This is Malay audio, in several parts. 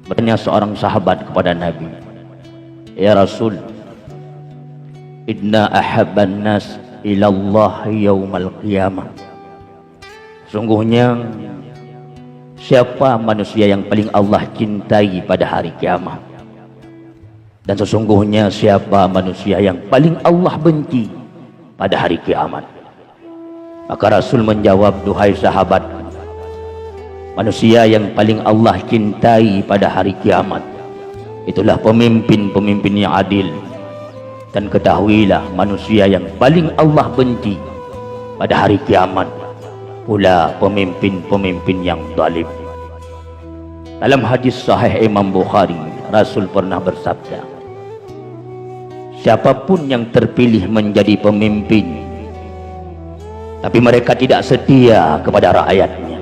Bertanya seorang sahabat kepada Nabi, "Ya Rasul, inna ahabban nas ilallah yaumal qiyamah." Sungguhnya siapa manusia yang paling Allah cintai pada hari kiamat? Dan sesungguhnya siapa manusia yang paling Allah benci pada hari kiamat? Maka Rasul menjawab, "Duhai sahabat, manusia yang paling Allah cintai pada hari kiamat itulah pemimpin-pemimpin yang adil. Dan ketahuilah, manusia yang paling Allah benci pada hari kiamat pula pemimpin-pemimpin yang zalim." Dalam hadis sahih Imam Bukhari, Rasul pernah bersabda, siapapun yang terpilih menjadi pemimpin tapi mereka tidak setia kepada rakyatnya,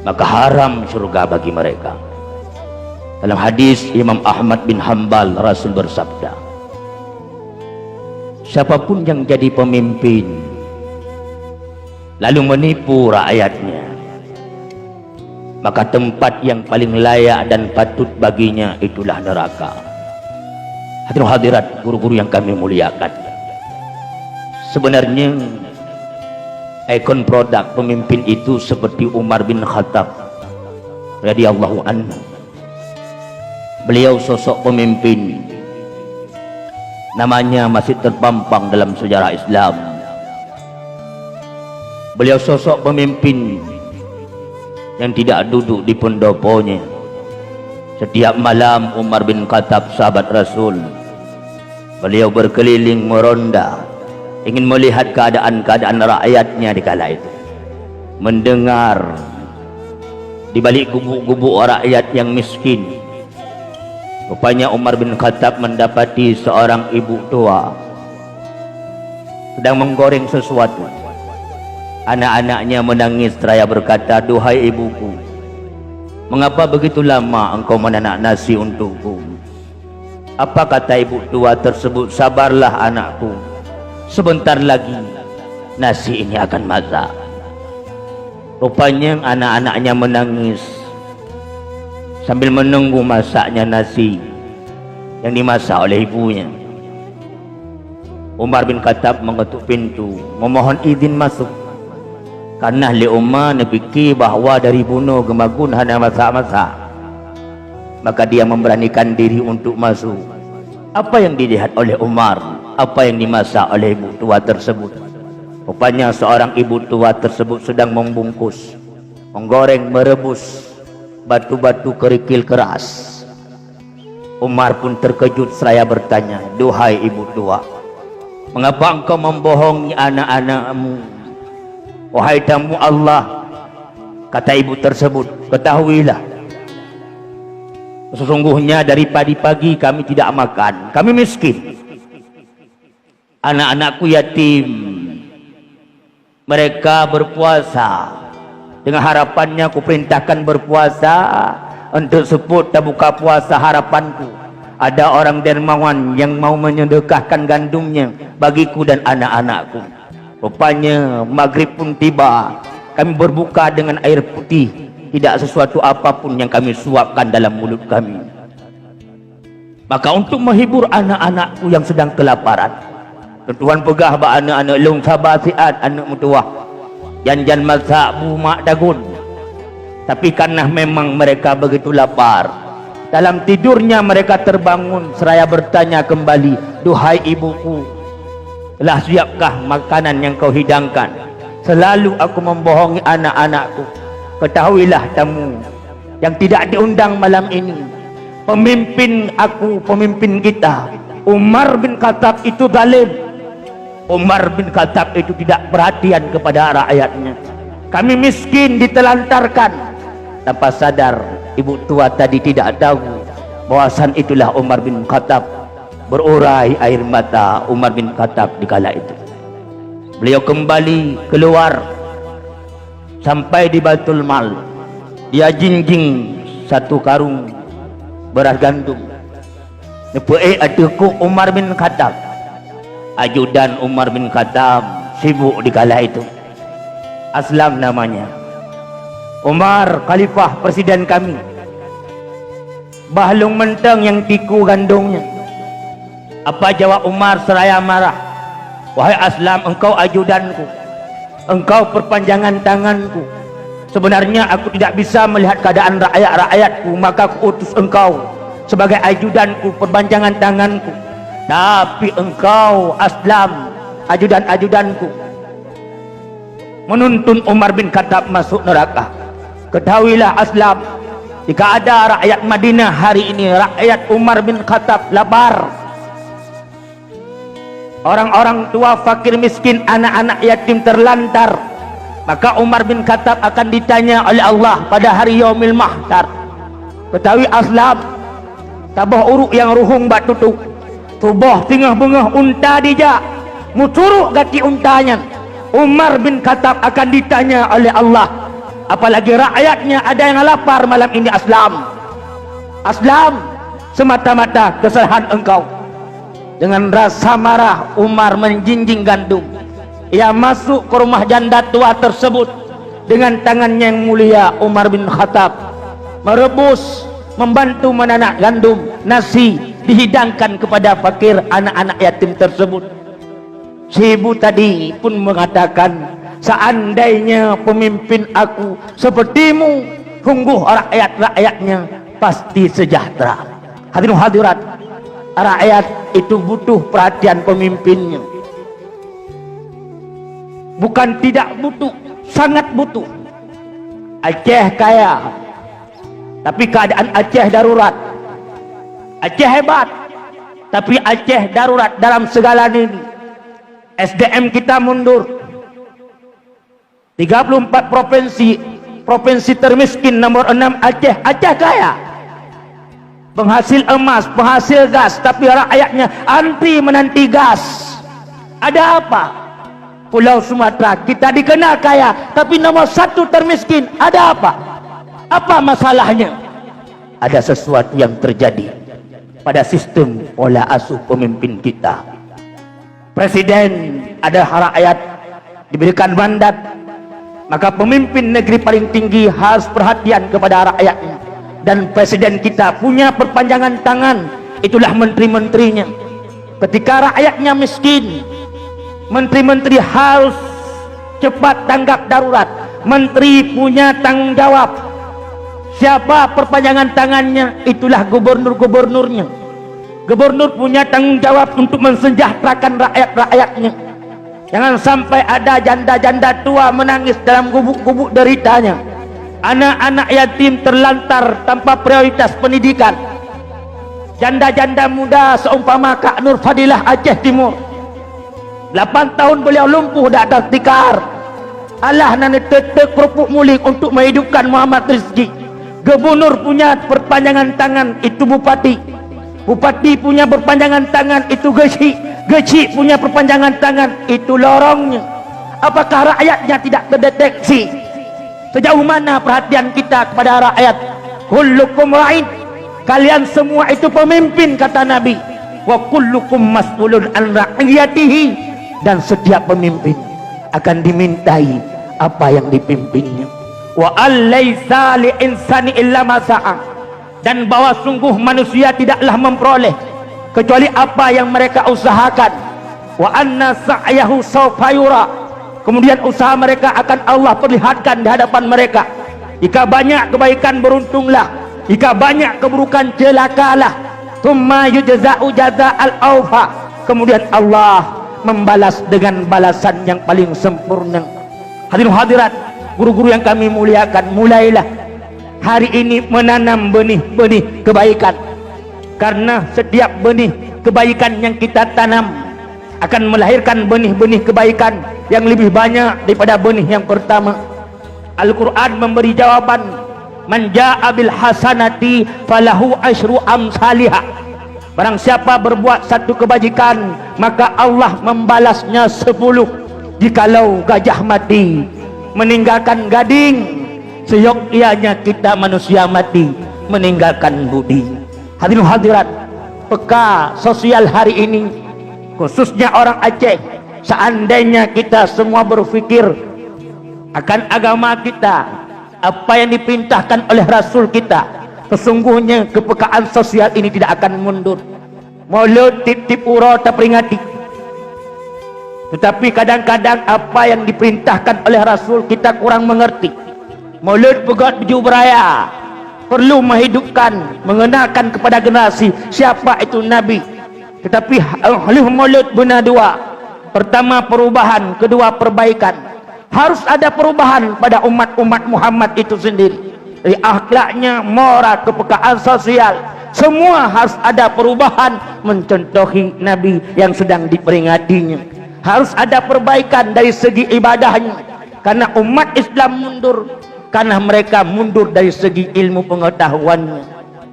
maka haram surga bagi mereka. Dalam hadis Imam Ahmad bin Hanbal, Rasul bersabda, siapapun yang jadi pemimpin lalu menipu rakyatnya, maka tempat yang paling layak dan patut baginya itulah neraka. Hadirin hadirat, guru-guru yang kami muliakan, sebenarnya ikon produk pemimpin itu seperti Umar bin Khattab radhiyallahu anhu. Beliau sosok pemimpin, namanya masih terpampang dalam sejarah Islam. Beliau sosok pemimpin yang tidak duduk di pendoponya. Setiap malam Umar bin Khattab, sahabat Rasul, beliau berkeliling meronda, ingin melihat keadaan-keadaan rakyatnya di kala itu, mendengar di balik gubuk-gubuk rakyat yang miskin. Rupanya Umar bin Khattab mendapati seorang ibu tua sedang menggoreng sesuatu. Anak-anaknya menangis seraya berkata, "Duhai ibuku, mengapa begitu lama engkau menanak nasi untukku?" Apa kata ibu tua tersebut? "Sabarlah anakku, sebentar lagi nasi ini akan masak." Rupanya anak-anaknya menangis sambil menunggu masaknya nasi yang dimasak oleh ibunya. Umar bin Khattab mengetuk pintu, memohon izin masuk. Karena li Umar fikir bahawa dari bunuh gemagun hanya masak-masak, maka dia memberanikan diri untuk masuk. Apa yang dilihat oleh Umar? Apa yang dimasak oleh ibu tua tersebut? Rupanya seorang ibu tua tersebut sedang membungkus, menggoreng, merebus batu-batu kerikil keras. Umar pun terkejut seraya bertanya, "Duhai ibu tua, mengapa engkau membohongi anak-anakmu?" "Wahai tamu Allah," kata ibu tersebut, "ketahuilah, sesungguhnya dari pagi-pagi kami tidak makan, kami miskin. Anak-anakku yatim, mereka berpuasa. Dengan harapannya aku perintahkan berpuasa untuk sebut dan buka puasa harapanku. Ada orang dermawan yang mau menyedekahkan gandumnya bagiku dan anak-anakku." Rupanya maghrib pun tiba, kami berbuka dengan air putih, tidak sesuatu apapun yang kami suapkan dalam mulut kami. Maka untuk menghibur anak-anakku yang sedang kelaparan, Tuhan pegah ba anak-anak long sabasiat, anak mutuah janjan masak bumak dagun. Tapi karena memang mereka begitu lapar, dalam tidurnya mereka terbangun seraya bertanya kembali, "Duhai ibuku, telah siapkah makanan yang kau hidangkan? Selalu aku membohongi anak-anakku. Ketahuilah tamu yang tidak diundang malam ini, pemimpin aku, pemimpin kita, Umar bin Khattab itu zalim. Umar bin Khattab itu tidak perhatian kepada rakyatnya. Kami miskin ditelantarkan." Tanpa sadar ibu tua tadi tidak tahu bahwasan itulah Umar bin Khattab. Berurai air mata Umar bin Khattab di kala itu. Beliau kembali keluar sampai di Baitul Mal. Dia jinjing satu karung beras gandum. Nepue atuku Umar bin Khattab. Ajudan Umar bin Khattab sibuk di kala itu. Aslam namanya. Umar, khalifah presiden kami, bahlung menteng yang tiku gandungnya. Apa jawab Umar seraya marah? Wahai Aslam, engkau ajudanku, engkau perpanjangan tanganku. Sebenarnya aku tidak bisa melihat keadaan rakyat-rakyatku, maka aku utus engkau sebagai ajudanku, perpanjangan tanganku. Tapi engkau Aslam, ajudan-ajudanku, menuntun Umar bin Khattab masuk neraka. Ketahuilah Aslam, jika ada rakyat Madinah hari ini, rakyat Umar bin Khattab lapar, orang-orang tua fakir miskin, anak-anak yatim terlantar, maka Umar bin Khattab akan ditanya oleh Allah pada hari yaumil mahsyar. Ketahui Aslam, tabah uruk yang ruhung bat tutuk, tubah tingah bengah unta dijak, mucuruk gati untanya. Umar bin Khattab akan ditanya oleh Allah, apalagi rakyatnya ada yang lapar malam ini. Aslam, Aslam, semata-mata kesalahan engkau. Dengan rasa marah Umar menjinjing gandum. Ia masuk ke rumah janda tua tersebut. Dengan tangannya yang mulia Umar bin Khattab merebus, membantu menanak gandum, nasi dihidangkan kepada fakir anak-anak yatim tersebut. Si ibu tadi pun mengatakan, seandainya pemimpin aku sepertimu, sungguh rakyat-rakyatnya pasti sejahtera. Hadirin hadirat, rakyat itu butuh perhatian pemimpinnya. Bukan tidak butuh, sangat butuh. Aceh kaya, tapi keadaan Aceh darurat. Aceh hebat, tapi Aceh darurat dalam segala ini. SDM kita mundur. 34 provinsi, provinsi termiskin nomor 6 Aceh. Aceh kaya, penghasil emas, penghasil gas, tapi rakyatnya antri menanti gas. Ada apa? Pulau Sumatera kita dikenal kaya, tapi nomor 1 termiskin. Ada apa? Apa masalahnya? Ada sesuatu yang terjadi pada sistem pola asuh pemimpin kita. Presiden adalah rakyat, diberikan mandat, maka pemimpin negeri paling tinggi harus perhatian kepada rakyatnya. Dan presiden kita punya perpanjangan tangan, itulah menteri-menterinya. Ketika rakyatnya miskin, menteri-menteri harus cepat tanggap darurat. Menteri punya tanggung jawab. Siapa perpanjangan tangannya? Itulah gubernur-gubernurnya. Gubernur punya tanggung jawab untuk mensejahterakan rakyat-rakyatnya. Jangan sampai ada janda-janda tua menangis dalam gubuk-gubuk deritanya. Anak-anak yatim terlantar tanpa prioritas pendidikan. Janda-janda muda seumpama Kak Nur Fadilah Aceh Timur, 8 tahun beliau lumpuh dak ada tikar. Allah nane tetek kerupuk muling untuk menghidupkan Muhammad Rizki. Gubernur punya perpanjangan tangan, itu bupati. Bupati punya perpanjangan tangan, itu geci. Geci punya perpanjangan tangan, itu lorongnya. Apakah rakyatnya tidak terdeteksi? Sejauh mana perhatian kita kepada rakyat? Kullukum ra'in, kalian semua itu pemimpin, kata Nabi. Wa kullukum mas'ulun an ra'iyatihi, dan setiap pemimpin akan dimintai apa yang dipimpinnya. Wa allaisa li insani illa ma sa'a, dan bahwa sungguh manusia tidaklah memperoleh kecuali apa yang mereka usahakan. Wa anna sa'yahu sawfa yura, kemudian usaha mereka akan Allah perlihatkan di hadapan mereka. Jika banyak kebaikan beruntunglah, jika banyak keburukan celakalah. Tsumma yujza'u jaza'al awfa, kemudian Allah membalas dengan balasan yang paling sempurna. Hadirin hadirat, guru-guru yang kami muliakan, mulailah hari ini menanam benih-benih kebaikan. Karena setiap benih kebaikan yang kita tanam akan melahirkan benih-benih kebaikan yang lebih banyak daripada benih yang pertama. Al-Quran memberi jawaban, man ja'a bil hasanati falahu asyru amsalihah. Barang siapa berbuat satu kebajikan, maka Allah membalasnya 10. Jikalau gajah mati meninggalkan gading, seyogyanya kita manusia mati meninggalkan budi. Hadirin hadirat, peka sosial hari ini, khususnya orang Aceh, seandainya kita semua berfikir akan agama kita, apa yang diperintahkan oleh Rasul kita, Sesungguhnya kepekaan sosial ini tidak akan mundur. Maulud tip-tip ura tak peringati. Tetapi kadang-kadang apa yang diperintahkan oleh Rasul kita kurang mengerti. Maulud pegat baju beraya perlu menghidupkan, mengenalkan kepada generasi siapa itu Nabi. Tetapi oleh Maulud benar dua. Pertama perubahan, kedua perbaikan. Harus ada perubahan pada umat-umat Muhammad itu sendiri. Dari akhlaknya, moral, kepekaan sosial, semua harus ada perubahan mencontohi Nabi yang sedang diperingatinya. Harus ada perbaikan dari segi ibadahnya, karena umat Islam mundur karena mereka mundur dari segi ilmu pengetahuannya.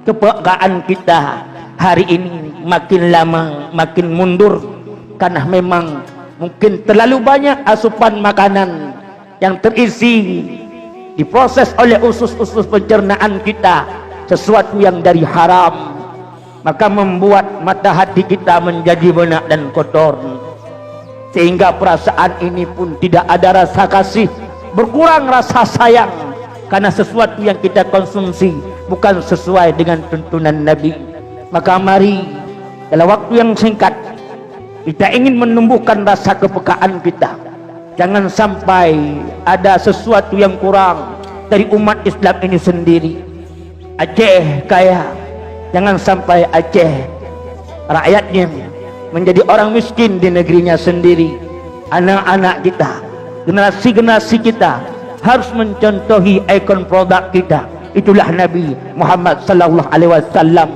Kepekaan kita hari ini makin lama makin mundur karena memang mungkin terlalu banyak asupan makanan yang terisi diproses oleh usus-usus pencernaan kita, sesuatu yang dari haram, maka membuat mata hati kita menjadi benak dan kotor, sehingga perasaan ini pun tidak ada rasa kasih, berkurang rasa sayang karena sesuatu yang kita konsumsi bukan sesuai dengan tuntunan Nabi. Maka mari dalam waktu yang singkat kita ingin menumbuhkan rasa kepekaan kita. Jangan sampai ada sesuatu yang kurang dari umat Islam ini sendiri. Aceh kaya, jangan sampai Aceh rakyatnya menjadi orang miskin di negerinya sendiri. Anak-anak kita, generasi-generasi kita harus mencontohi ikon produk kita. Itulah Nabi Muhammad sallallahu alaihi wasallam.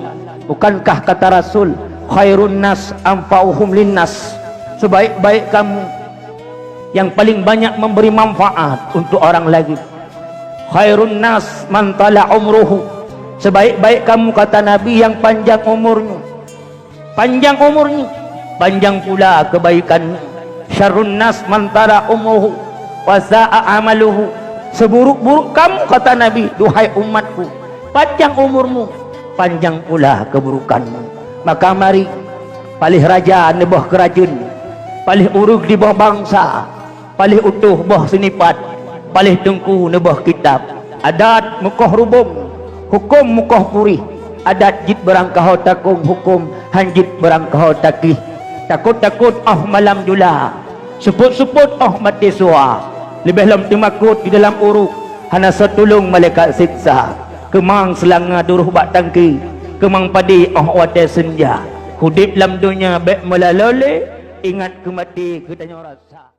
Bukankah kata Rasul, khairun nas anfa'uhum linnas, sebaik-baik kamu yang paling banyak memberi manfaat untuk orang lain. Khairun nas man tala umruhu, sebaik-baik kamu kata Nabi yang panjang umurnya. Panjang umurnya, panjang pula kebaikannya. Syarrun nas man tala umruhu wa sa'a amaluhu, seburuk-buruk kamu kata Nabi, duhai umatku, panjang umurmu, panjang pula keburukanmu. Maka mari palih raja di bawah kerajaan, palih urug di bawah bangsa, palih utuh bawah senipat, palih tengku di bawah kitab. Adat mukoh rubung, hukum mukoh purih. Adat jit berangkau takung, hukum hanjit berangkau takih. Takut-takut malam jula, seput-seput mati sua. Lebih lam timakut di dalam uruk, hana setulung malaikat siksa. Kemang selanga duruh bak tangki, kemang padi wate senja. Hudip lam dunia baik melalole, ingat kemati ketanya rasa.